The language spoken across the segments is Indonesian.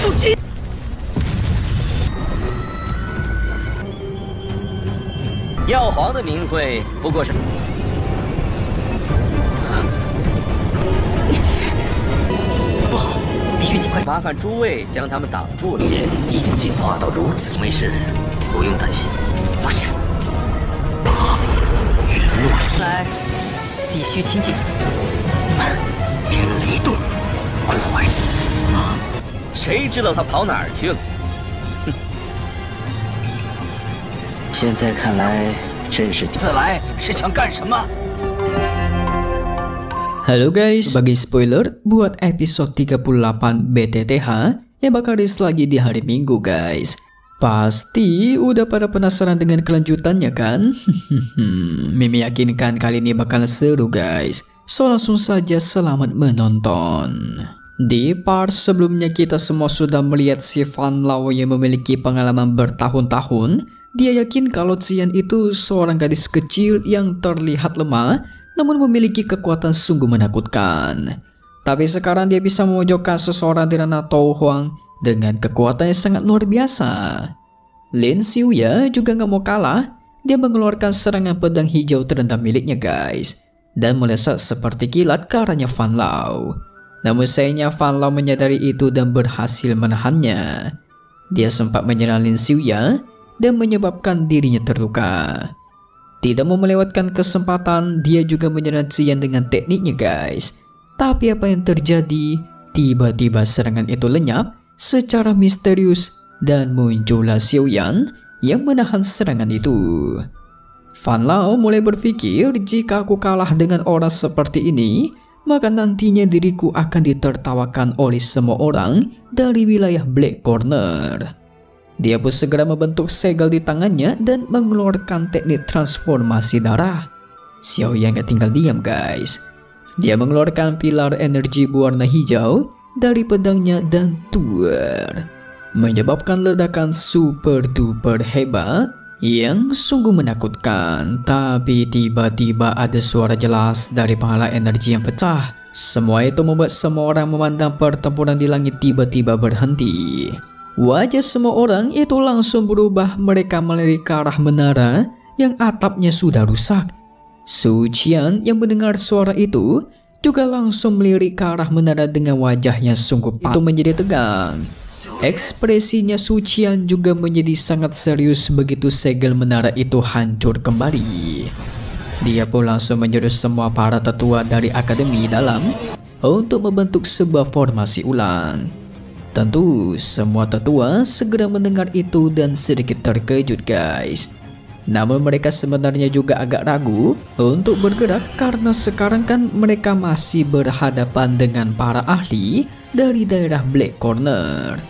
速机！耀皇的名讳不过是……不好，必须尽快！麻烦诸位将他们挡住了。已经进化到如此，没事，不用担心。不是。陨落系，来，必须清净。天雷遁，快！谁知道他跑哪儿去了？现在看来，真是自来是想干什么？ Halo guys, sebagai spoiler buat episode 38 BTTH yang bakal rilis lagi di hari Minggu guys. Pasti udah pada penasaran dengan kelanjutannya kan? Mimi yakinkan kali ini bakal seru guys. So langsung saja selamat menonton. Di part sebelumnya kita semua sudah melihat si Fan Lao yang memiliki pengalaman bertahun-tahun. Dia yakin kalau Xian itu seorang gadis kecil yang terlihat lemah namun memiliki kekuatan sungguh menakutkan. Tapi sekarang dia bisa memojokkan seseorang di ranah Tao Huang dengan kekuatan yang sangat luar biasa. Lin Xiuya juga gak mau kalah. Dia mengeluarkan serangan pedang hijau terendah miliknya guys, dan melesat seperti kilat ke arahnya Fan Lao. Namun sayangnya Fan Lao menyadari itu dan berhasil menahannya. Dia sempat menyerang Lin Xiuya dan menyebabkan dirinya terluka. Tidak mau melewatkan kesempatan, dia juga menyerang Xian dengan tekniknya guys. Tapi apa yang terjadi? Tiba-tiba serangan itu lenyap secara misterius dan muncullah Xiaoyan yang menahan serangan itu. Fan Lao mulai berpikir, jika aku kalah dengan orang seperti ini, maka nantinya diriku akan ditertawakan oleh semua orang dari wilayah Black Corner. Dia pun segera membentuk segel di tangannya dan mengeluarkan teknik transformasi darah. Xiaoyan gak tinggal diam guys. Dia mengeluarkan pilar energi berwarna hijau dari pedangnya dan tuar, menyebabkan ledakan super duper hebat yang sungguh menakutkan. Tapi tiba-tiba ada suara jelas dari penghalang energi yang pecah. Semua itu membuat semua orang memandang pertempuran di langit tiba-tiba berhenti. Wajah semua orang itu langsung berubah. Mereka melirik ke arah menara yang atapnya sudah rusak. Su Qian yang mendengar suara itu juga langsung melirik ke arah menara dengan wajah yang sungguh itu menjadi tegang. Ekspresinya Su Qian juga menjadi sangat serius begitu segel menara itu hancur kembali. Dia pun langsung menyuruh semua para tetua dari akademi dalam untuk membentuk sebuah formasi ulang. Tentu semua tetua segera mendengar itu dan sedikit terkejut guys. Namun mereka sebenarnya juga agak ragu untuk bergerak karena sekarang kan mereka masih berhadapan dengan para ahli dari daerah Black Corner.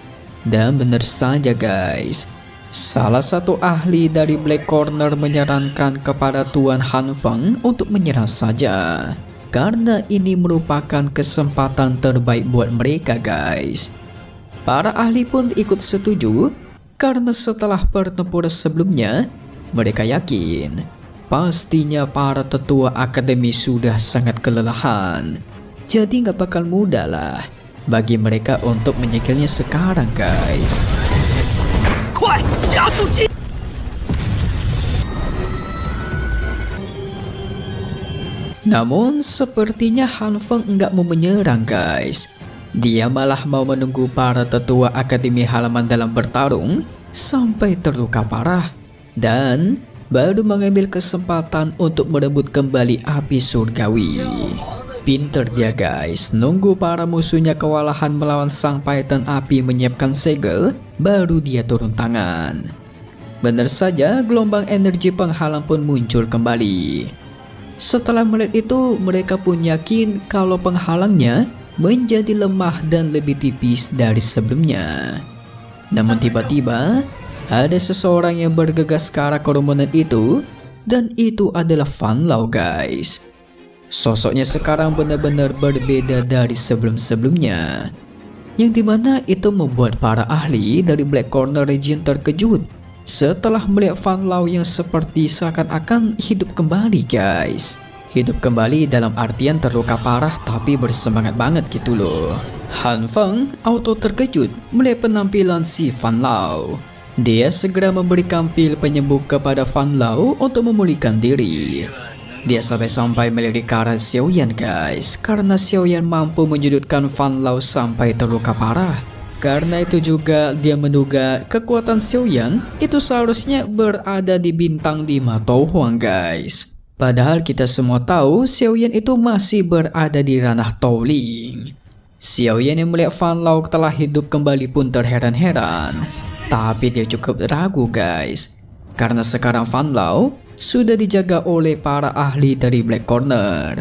Dan benar saja guys, salah satu ahli dari Black Corner menyarankan kepada Tuan Han Feng untuk menyerah saja, karena ini merupakan kesempatan terbaik buat mereka guys. Para ahli pun ikut setuju karena setelah pertempuran sebelumnya, mereka yakin pastinya para tetua akademi sudah sangat kelelahan. Jadi gak bakal mudah lah bagi mereka untuk menyegilnya sekarang guys. Namun sepertinya Han Feng enggak mau menyerang guys. Dia malah mau menunggu para tetua akademi halaman dalam bertarung sampai terluka parah, dan baru mengambil kesempatan untuk merebut kembali api surgawi. Pinter dia guys, nunggu para musuhnya kewalahan melawan sang Python api menyiapkan segel, baru dia turun tangan. Benar saja, gelombang energi penghalang pun muncul kembali. Setelah melihat itu, mereka pun yakin kalau penghalangnya menjadi lemah dan lebih tipis dari sebelumnya. Namun tiba-tiba ada seseorang yang bergegas ke arah kerumunan itu, dan itu adalah Fan Lao guys. Sosoknya sekarang benar-benar berbeda dari sebelum-sebelumnya, yang dimana itu membuat para ahli dari Black Corner Region terkejut setelah melihat Fan Lao yang seperti seakan-akan hidup kembali guys. Hidup kembali dalam artian terluka parah tapi bersemangat banget gitu loh. Han Feng auto terkejut melihat penampilan si Fan Lao. Dia segera memberikan pil penyembuh kepada Fan Lao untuk memulihkan diri. Dia sampai melirik ke arah Xiao Yan guys, karena Xiao Yan mampu menyudutkan Fan Lao sampai terluka parah. Karena itu juga dia menduga kekuatan Xiao Yan itu seharusnya berada di bintang 5 To Huang guys. Padahal kita semua tahu Xiao Yan itu masih berada di ranah To Ling. Xiao Yan yang melihat Fan Lao telah hidup kembali pun terheran-heran. Tapi dia cukup ragu guys, karena sekarang Fan Lao sudah dijaga oleh para ahli dari Black Corner.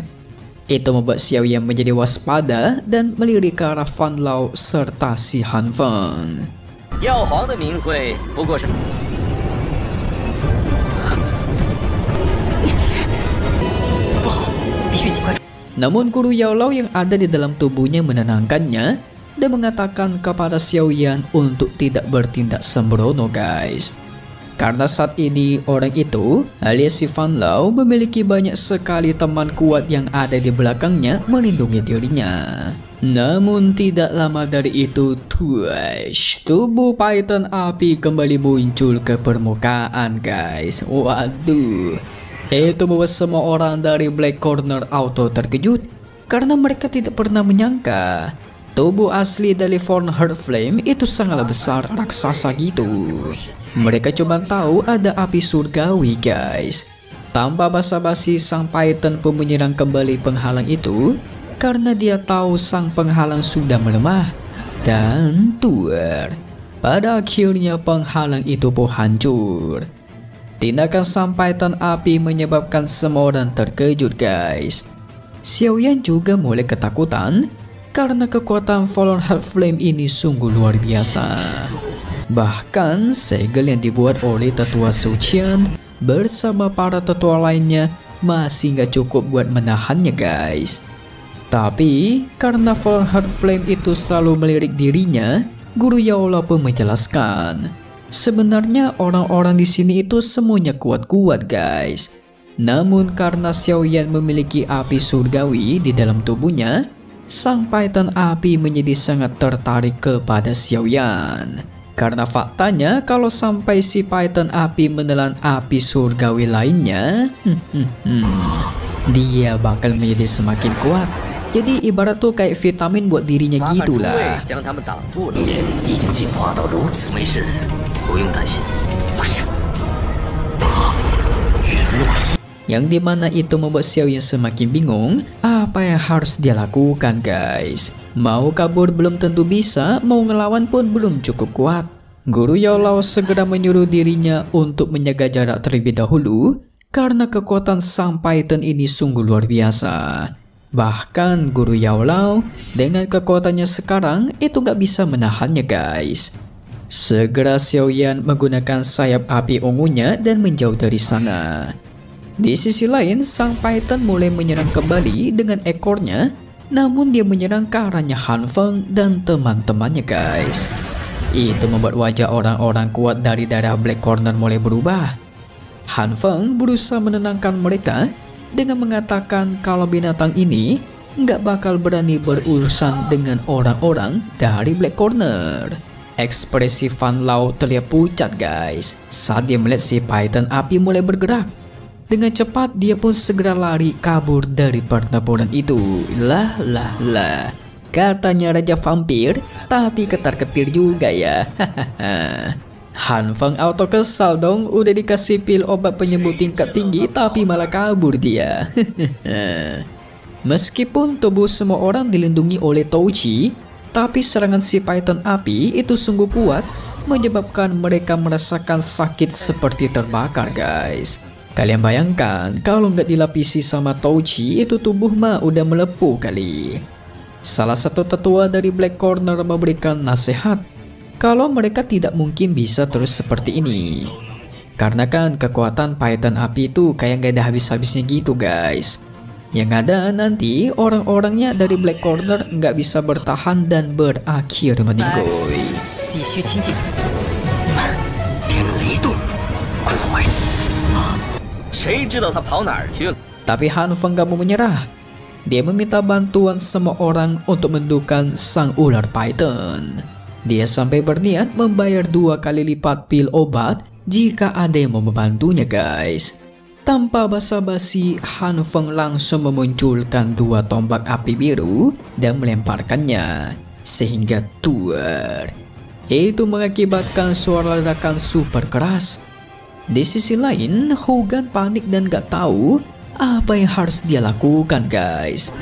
Itu membuat Xiao Yan menjadi waspada dan melirik ke arah Fan Lao serta si Han Feng. 耀皇的名讳不过是 Namun guru Yao Lao yang ada di dalam tubuhnya menenangkannya dan mengatakan kepada Xiao Yan untuk tidak bertindak sembrono guys. Karena saat ini orang itu alias si Fan Lao memiliki banyak sekali teman kuat yang ada di belakangnya melindungi dirinya. Namun tidak lama dari itu tubuh Python api kembali muncul ke permukaan guys. Waduh, itu membuat semua orang dari Black Corner auto terkejut karena mereka tidak pernah menyangka tubuh asli dari Foreign Heart Flame itu sangatlah besar raksasa gitu. Mereka cuma tahu ada api surgawi guys. Tanpa basa-basi sang Python pun menyerang kembali penghalang itu karena dia tahu sang penghalang sudah melemah dan tuer. Pada akhirnya penghalang itu pun hancur. Tindakan sang Python api menyebabkan semua orang terkejut guys. Xiao Yan juga mulai ketakutan karena kekuatan Fallen Heart Flame ini sungguh luar biasa. Bahkan segel yang dibuat oleh tetua Su Qian bersama para tetua lainnya masih gak cukup buat menahannya guys. Tapi karena Fallen Heart Flame itu selalu melirik dirinya, Guru Yao Lao pun menjelaskan sebenarnya orang-orang di sini itu semuanya kuat-kuat guys. Namun karena Xiao Yan memiliki api surgawi di dalam tubuhnya, sang Python api menjadi sangat tertarik kepada Xiao Yan. Karena faktanya kalau sampai si Python api menelan api surgawi lainnya, dia bakal menjadi semakin kuat. Jadi ibarat tuh kayak vitamin buat dirinya gitulah. Yang dimana itu membuat Xiao Yan semakin bingung apa yang harus dia lakukan guys. Mau kabur belum tentu bisa, mau ngelawan pun belum cukup kuat. Guru Yao Lao segera menyuruh dirinya untuk menjaga jarak terlebih dahulu karena kekuatan sang Python ini sungguh luar biasa. Bahkan Guru Yao Lao dengan kekuatannya sekarang itu gak bisa menahannya guys. Segera Xiao Yan menggunakan sayap api ungunya dan menjauh dari sana. Di sisi lain, sang Python mulai menyerang kembali dengan ekornya, namun dia menyerang ke arahnya Han Feng dan teman-temannya guys. Itu membuat wajah orang-orang kuat dari daerah Black Corner mulai berubah. Han Feng berusaha menenangkan mereka dengan mengatakan kalau binatang ini nggak bakal berani berurusan dengan orang-orang dari Black Corner. Ekspresi Fan Lao terlihat pucat guys saat dia melihat si Python api mulai bergerak. Dengan cepat dia pun segera lari kabur dari pertempuran itu. Lah, katanya Raja Vampir, tapi ketar-ketir juga ya. Han Feng auto kesal dong, udah dikasih pil obat penyembuh tingkat tinggi tapi malah kabur dia. Meskipun tubuh semua orang dilindungi oleh Touchi, tapi serangan si Python api itu sungguh kuat, menyebabkan mereka merasakan sakit seperti terbakar guys. Kalian bayangkan kalau nggak dilapisi sama Touchi, itu tubuh mah udah melepuh kali. Salah satu tetua dari Black Corner memberikan nasihat kalau mereka tidak mungkin bisa terus seperti ini. Karena kan kekuatan Python api itu kayak nggak ada habis-habisnya gitu guys. Yang ada nanti orang-orangnya dari Black Corner nggak bisa bertahan dan berakhir meninggoy. Tapi Han Feng gak mau menyerah. Dia meminta bantuan semua orang untuk mendudukan sang ular python. Dia sampai berniat membayar 2 kali lipat pil obat jika ada yang mau membantunya guys. Tanpa basa-basi, Han Feng langsung memunculkan 2 tombak api biru dan melemparkannya sehingga tuar. Itu mengakibatkan suara ledakan super keras. Di sisi lain, Hogan panik dan gak tahu apa yang harus dia lakukan guys.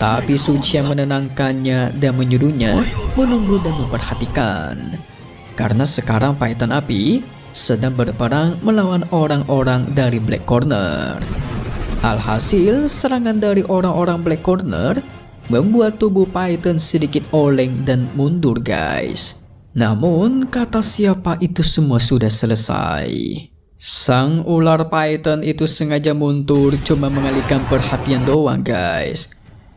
Tapi Su Qian menenangkannya dan menyuruhnya menunggu dan memperhatikan. Karena sekarang Python api sedang berperang melawan orang-orang dari Black Corner. Alhasil, serangan dari orang-orang Black Corner membuat tubuh Python sedikit oleng dan mundur guys. Namun, kata siapa itu semua sudah selesai. Sang ular python itu sengaja mundur cuma mengalihkan perhatian doang guys.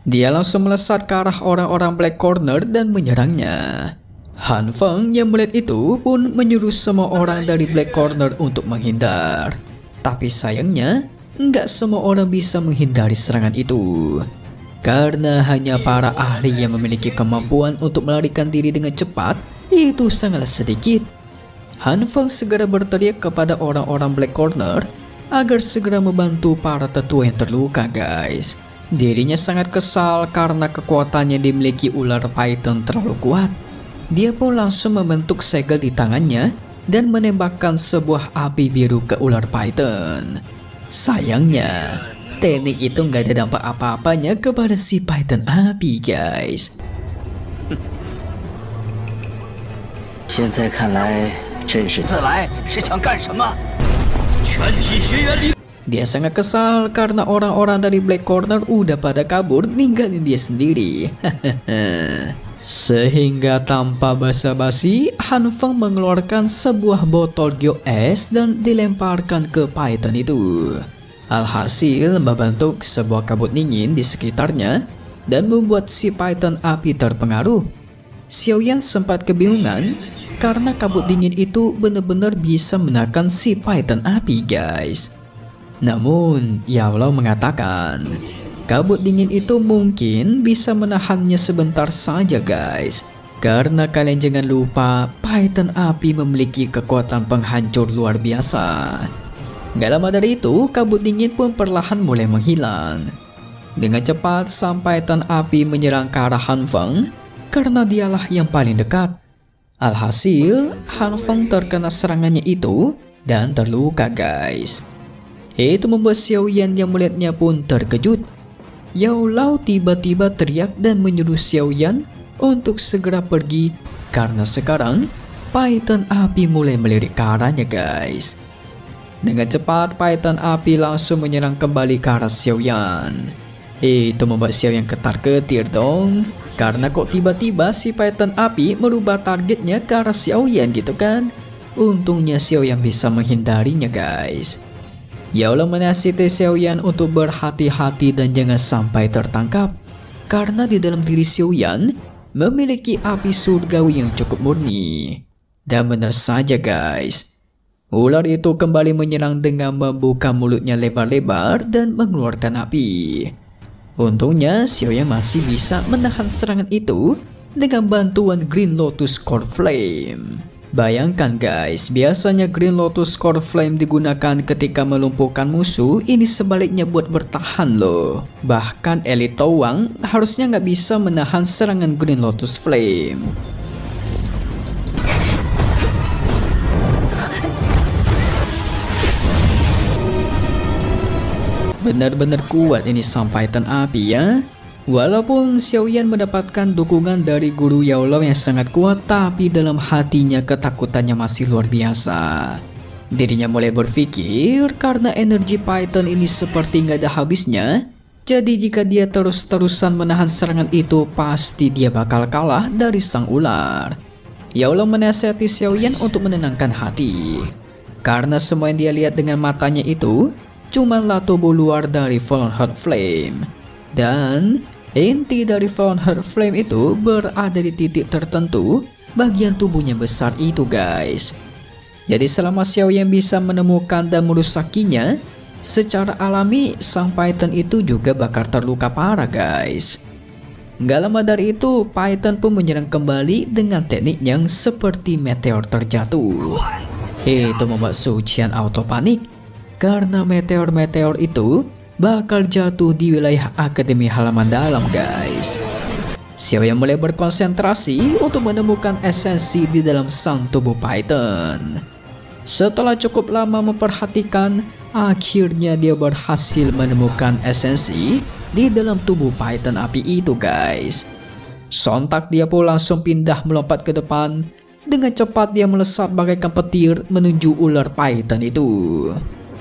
Dia langsung melesat ke arah orang-orang Black Corner dan menyerangnya. Han Feng yang melihat itu pun menyuruh semua orang dari Black Corner untuk menghindar. Tapi sayangnya, nggak semua orang bisa menghindari serangan itu. Karena hanya para ahli yang memiliki kemampuan untuk melarikan diri dengan cepat itu sangatlah sedikit. Han Feng segera berteriak kepada orang-orang Black Corner agar segera membantu para tetua yang terluka guys. Dirinya sangat kesal karena kekuatannya dimiliki ular python terlalu kuat. Dia pun langsung membentuk segel di tangannya dan menembakkan sebuah api biru ke ular python. Sayangnya, teknik itu nggak ada dampak apa-apanya kepada si python api guys. 现在看来真是自来是想干什么？全体学员离。 Dia sangat kesal karena orang-orang dari Black Corner udah pada kabur ninggalin dia sendiri. Sehingga tanpa basa-basi, Han Feng mengeluarkan sebuah botol gyo es dan dilemparkan ke python itu. Alhasil membentuk sebuah kabut dingin di sekitarnya dan membuat si python api terpengaruh. Xiaoyan sempat kebingungan karena kabut dingin itu benar-benar bisa menekan si python api guys. Namun, Yao Lao mengatakan kabut dingin itu mungkin bisa menahannya sebentar saja guys. Karena kalian jangan lupa python api memiliki kekuatan penghancur luar biasa. Gak lama dari itu, kabut dingin pun perlahan mulai menghilang. Dengan cepat sang python api menyerang ke arah Han Feng karena dialah yang paling dekat. Alhasil, Han Feng terkena serangannya itu dan terluka guys. Itu membuat Xiaoyan yang melihatnya pun terkejut. Yao Lao tiba-tiba teriak dan menyuruh Xiaoyan untuk segera pergi karena sekarang python api mulai melirik ke arahnya guys. Dengan cepat python api langsung menyerang kembali ke arah Xiaoyan. Itu membuat Xiaoyan ketar-ketir dong. Karena kok tiba-tiba si python api merubah targetnya ke arah Xiaoyan gitu kan. Untungnya Xiaoyan bisa menghindarinya guys. Yao Lao menasihati Xiaoyan untuk berhati-hati dan jangan sampai tertangkap. Karena di dalam diri Xiaoyan memiliki api surgawi yang cukup murni. Dan benar saja guys, ular itu kembali menyerang dengan membuka mulutnya lebar-lebar dan mengeluarkan api. Untungnya Xiaoyan masih bisa menahan serangan itu dengan bantuan Green Lotus Core Flame. Bayangkan guys, biasanya Green Lotus Core Flame digunakan ketika melumpuhkan musuh, ini sebaliknya buat bertahan loh. Bahkan Elite Towang harusnya nggak bisa menahan serangan Green Lotus Flame. Benar-benar kuat ini sang python api ya. Walaupun Xiaoyan mendapatkan dukungan dari guru Yao Lao yang sangat kuat, tapi dalam hatinya ketakutannya masih luar biasa. Dirinya mulai berpikir karena energi python ini seperti nggak ada habisnya. Jadi jika dia terus-terusan menahan serangan itu, pasti dia bakal kalah dari sang ular. Yao Lao menasihati Xiaoyan untuk menenangkan hati. Karena semua yang dia lihat dengan matanya itu cumanlah tubuh luar dari Fallen Heart Flame. Dan inti dari Fallen Heart Flame itu berada di titik tertentu bagian tubuhnya besar itu guys. Jadi selama Xiaoyan bisa menemukan dan merusakinya, secara alami sang Python itu juga bakal terluka parah guys. Gak lama dari itu, Python pun menyerang kembali dengan teknik yang seperti meteor terjatuh. Itu membuat Su Qian auto panik, karena meteor-meteor itu bakal jatuh di wilayah Akademi Halaman Dalam guys. Xiaoyan mulai berkonsentrasi untuk menemukan esensi di dalam sang tubuh Python. Setelah cukup lama memperhatikan, akhirnya dia berhasil menemukan esensi di dalam tubuh Python api itu guys. Sontak dia pun langsung pindah melompat ke depan. Dengan cepat dia melesat bagaikan petir menuju ular Python itu.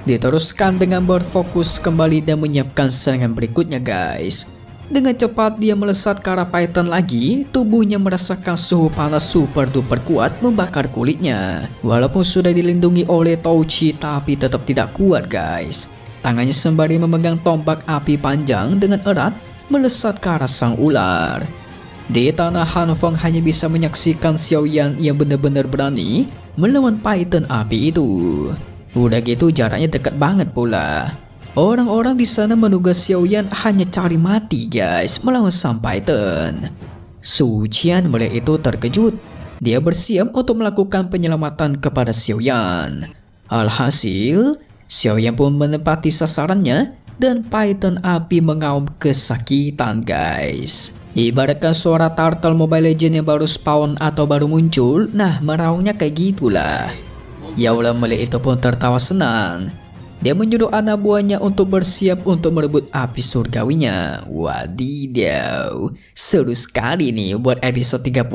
Diteruskan dengan berfokus kembali dan menyiapkan serangan berikutnya guys. Dengan cepat dia melesat ke arah Python lagi. Tubuhnya merasakan suhu panas super duper kuat membakar kulitnya. Walaupun sudah dilindungi oleh Touchi, tapi tetap tidak kuat guys. Tangannya sembari memegang tombak api panjang dengan erat melesat ke arah sang ular. Di tanah Han Feng hanya bisa menyaksikan Xiaoyan yang benar-benar berani melawan Python api itu. Udah gitu jaraknya dekat banget pula. Orang-orang di sana menduga Xiaoyan hanya cari mati guys melawan sang Python. Su Qian melihat itu terkejut. Dia bersiap untuk melakukan penyelamatan kepada Xiaoyan. Alhasil, Xiaoyan pun menempati sasarannya dan Python api mengaum kesakitan guys. Ibaratkan suara turtle Mobile Legends yang baru spawn atau baru muncul, nah meraungnya kayak gitulah. Yaolam melihat itu pun tertawa senang. Dia menyuruh anak buahnya untuk bersiap untuk merebut api surgawinya. Wadidaw, seru sekali nih buat episode 38.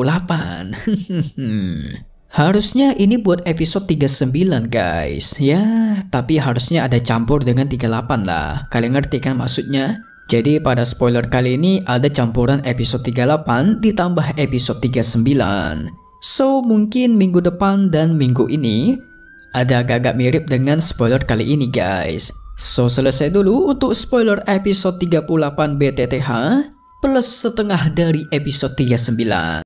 Harusnya ini buat episode 39 guys. Ya, tapi harusnya ada campur dengan 38 lah. Kalian ngerti kan maksudnya? Jadi pada spoiler kali ini ada campuran episode 38 ditambah episode 39. So mungkin minggu depan dan minggu ini ada agak-agak mirip dengan spoiler kali ini guys. So selesai dulu untuk spoiler episode 38 BTTH plus setengah dari episode 39.